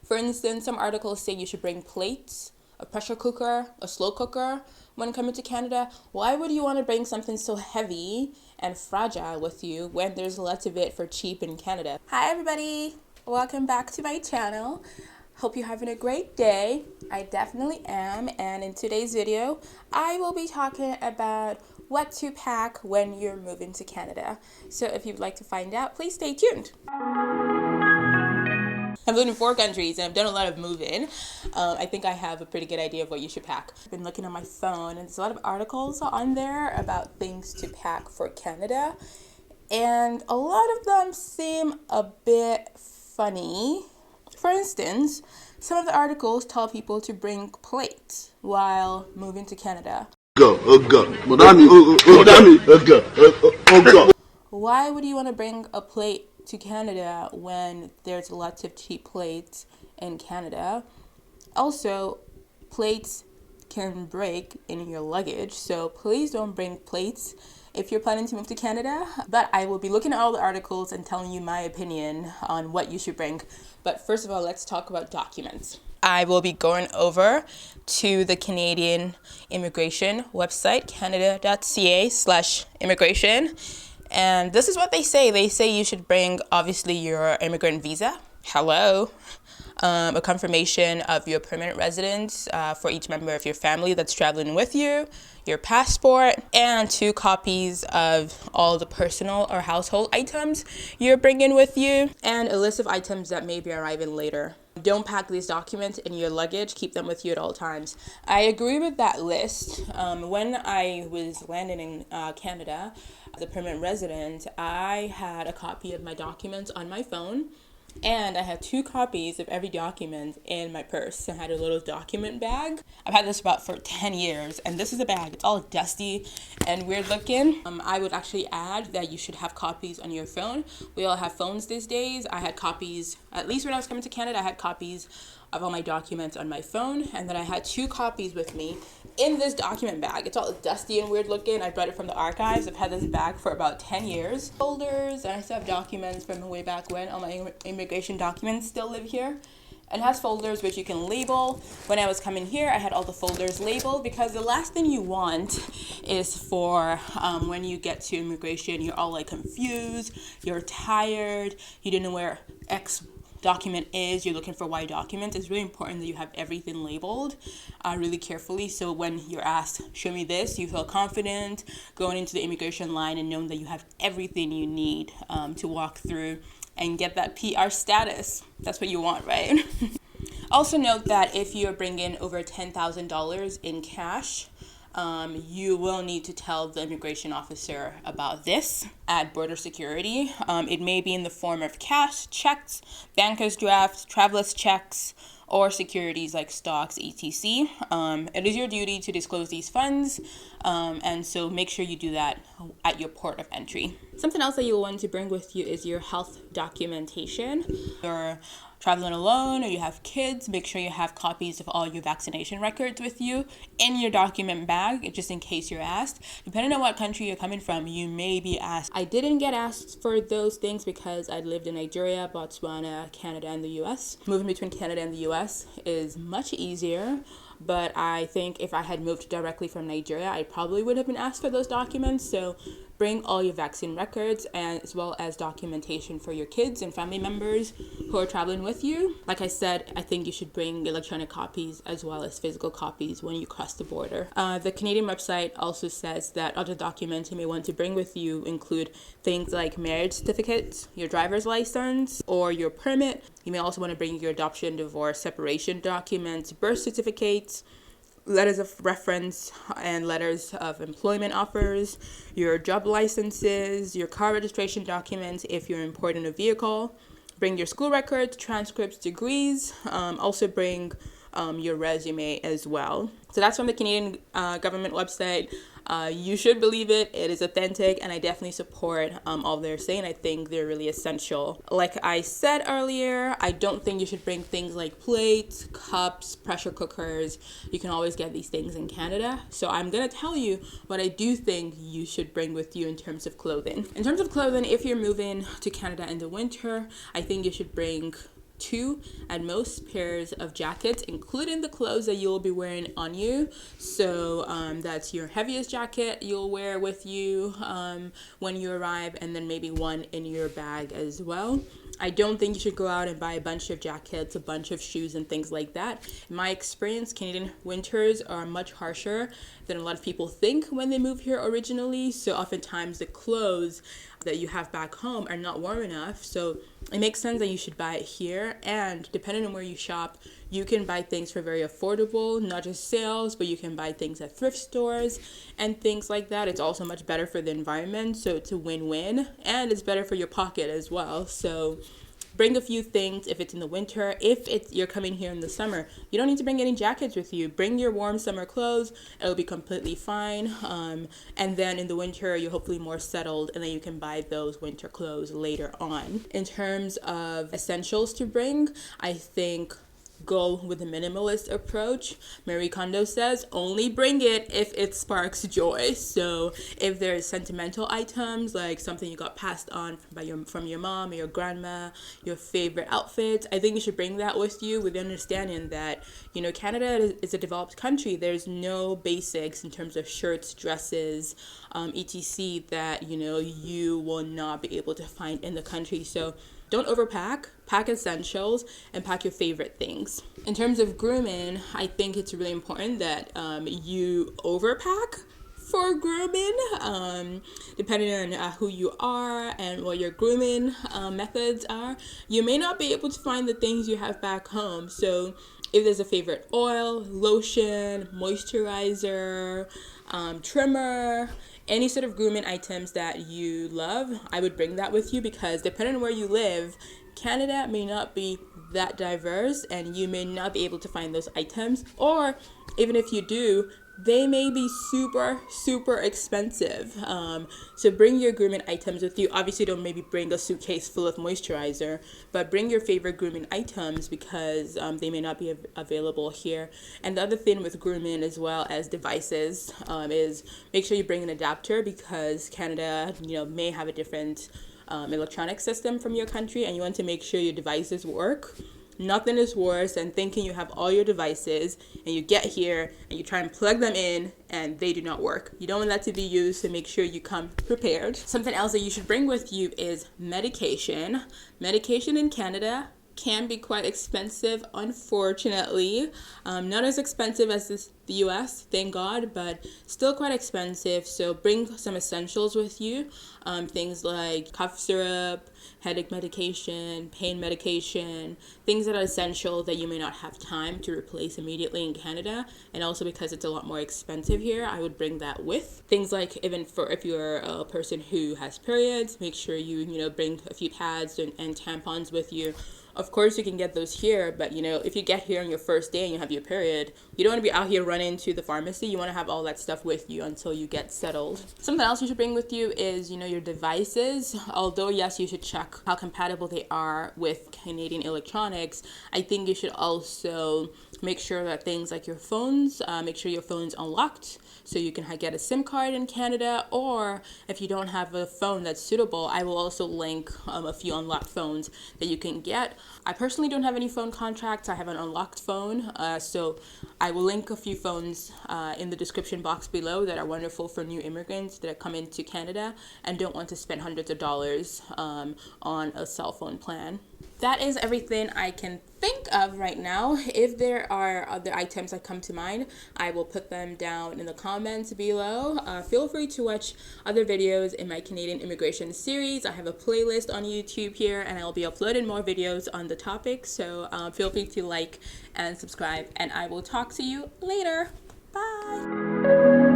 For instance, some articles say you should bring plates, a pressure cooker, a slow cooker when coming to Canada. Why would you want to bring something so heavy and fragile with you when there's lots of it for cheap in Canada? Hi everybody, welcome back to my channel. Hope you're having a great day. I definitely am, and in today's video, I will be talking about what to pack when you're moving to Canada. So if you'd like to find out, please stay tuned. I've lived in 4 countries and I've done a lot of moving. I think I have a pretty good idea of what you should pack. I've been looking on my phone and there's a lot of articles on there about things to pack for Canada. And a lot of them seem a bit funny. For instance, some of the articles tell people to bring plates while moving to Canada. Why would you want to bring a plate to Canada when there's lots of cheap plates in Canada? Also, plates can break in your luggage, so please don't bring plates if you're planning to move to Canada. But I will be looking at all the articles and telling you my opinion on what you should bring. But first of all, let's talk about documents. I will be going over to the Canadian immigration website, canada.ca/immigration. And this is what they say. They say you should bring, obviously, your immigrant visa. Hello. A confirmation of your permanent residence for each member of your family that's traveling with you, your passport, and 2 copies of all the personal or household items you're bringing with you, and a list of items that may be arriving later. Don't pack these documents in your luggage. Keep them with you at all times. I agree with that list. When I was landing in Canada as a permanent resident, I had a copy of my documents on my phone. And I had 2 copies of every document in my purse. I had a little document bag. I've had this about for 10 years, and this is a bag. It's all dusty and weird looking. I would actually add that you should have copies on your phone. We all have phones these days. I had copies, at least when I was coming to Canada, I had copies of all my documents on my phone, and then I had 2 copies with me in this document bag. It's all dusty and weird looking. I brought it from the archives. I've had this bag for about 10 years. Folders, and I still have documents from way back when. All my immigration documents still live here. It has folders which you can label. When I was coming here, I had all the folders labeled, because the last thing you want is for when you get to immigration, you're all like confused, you're tired, you didn't know where X document is, you're looking for Y document. It's really important that you have everything labeled really carefully, so when you're asked, show me this, you feel confident going into the immigration line and knowing that you have everything you need to walk through and get that PR status. That's what you want, right? Also note that if you're bringing over $10,000 in cash, you will need to tell the immigration officer about this at border security. It may be in the form of cash, checks, banker's drafts, traveler's checks, or securities like stocks, etc. It is your duty to disclose these funds, and so make sure you do that at your port of entry. Something else that you'll want to bring with you is your health documentation. You're traveling alone or you have kids, make sure you have copies of all your vaccination records with you in your document bag, just in case you're asked. Depending on what country you're coming from, you may be asked. I didn't get asked for those things because I lived in Nigeria, Botswana, Canada, and the US. Moving between Canada and the US is much easier, but I think if I had moved directly from Nigeria, I probably would have been asked for those documents. So bring all your vaccine records, and as well as documentation for your kids and family members who are traveling with you. Like I said, I think you should bring electronic copies as well as physical copies when you cross the border. The Canadian website also says that other documents you may want to bring with you include things like marriage certificates, your driver's license, or your permit. You may also want to bring your adoption, divorce, separation documents, birth certificates, letters of reference and letters of employment offers, your job licenses, your car registration documents if you're importing a vehicle. Bring your school records, transcripts, degrees. Also bring your resume as well. So that's from the Canadian government website. You should believe it. It is authentic, and I definitely support all they're saying. I think they're really essential. Like I said earlier, I don't think you should bring things like plates, cups, pressure cookers. You can always get these things in Canada. So I'm going to tell you what I do think you should bring with you in terms of clothing. In terms of clothing, if you're moving to Canada in the winter, I think you should bring 2 at most pairs of jackets, including the clothes that you'll be wearing on you. So that's your heaviest jacket you'll wear with you when you arrive, and then maybe one in your bag as well. I don't think you should go out and buy a bunch of jackets, a bunch of shoes, and things like that. In my experience, Canadian winters are much harsher than a lot of people think when they move here originally. So oftentimes the clothes that you have back home are not warm enough. So it makes sense that you should buy it here. And depending on where you shop, you can buy things for very affordable, not just sales, but you can buy things at thrift stores and things like that. It's also much better for the environment, so it's a win-win, and it's better for your pocket as well. So bring a few things if it's in the winter. If you're coming here in the summer, you don't need to bring any jackets with you. Bring your warm summer clothes. It'll be completely fine. And then in the winter, you're hopefully more settled, and then you can buy those winter clothes later on. In terms of essentials to bring, I think go with a minimalist approach. Marie Kondo says only bring it if it sparks joy. So if there's sentimental items, like something you got passed on from your mom or your grandma, your favorite outfits, I think you should bring that with you, with the understanding that, you know, Canada is a developed country. There's no basics in terms of shirts, dresses, etc. that, you know, you will not be able to find in the country. So don't overpack, pack essentials, and pack your favorite things. In terms of grooming, I think it's really important that you overpack for grooming. Depending on who you are and what your grooming methods are, you may not be able to find the things you have back home. So if there's a favorite oil, lotion, moisturizer, trimmer, any sort of grooming items that you love, I would bring that with you, because depending on where you live, Canada may not be that diverse and you may not be able to find those items, or even if you do, they may be super expensive. So bring your grooming items with you. Obviously don't maybe bring a suitcase full of moisturizer, but bring your favorite grooming items, because they may not be available here. And the other thing with grooming as well as devices is make sure you bring an adapter, because Canada, you know, may have a different electronic system from your country, and you want to make sure your devices work. Nothing is worse than thinking you have all your devices and you get here and you try and plug them in and they do not work. You don't want that to be used, so make sure you come prepared. Something else that you should bring with you is medication. Medication in Canada can be quite expensive, unfortunately. Not as expensive as the US, thank God, but still quite expensive. So bring some essentials with you. Things like cough syrup, headache medication, pain medication, things that are essential that you may not have time to replace immediately in Canada. And also because it's a lot more expensive here, I would bring that with. Things like, even for if you're a person who has periods, make sure you bring a few pads and tampons with you. Of course, you can get those here, but, if you get here on your first day and you have your period, you don't want to be out here running to the pharmacy. You want to have all that stuff with you until you get settled. Something else you should bring with you is, your devices. Although, yes, you should check how compatible they are with Canadian electronics, I think you should also make sure that things like your phones, make sure your phone's unlocked so you can get a SIM card in Canada. Or if you don't have a phone that's suitable, I will also link a few unlocked phones that you can get. I personally don't have any phone contracts. I have an unlocked phone, so I will link a few phones in the description box below that are wonderful for new immigrants that come into Canada and don't want to spend hundreds of dollars on a cell phone plan. That is everything I can think of right now. If there are other items that come to mind, I will put them down in the comments below. Feel free to watch other videos in my Canadian immigration series. I have a playlist on YouTube here, and I'll be uploading more videos on the topic. So feel free to like and subscribe, and I will talk to you later. Bye.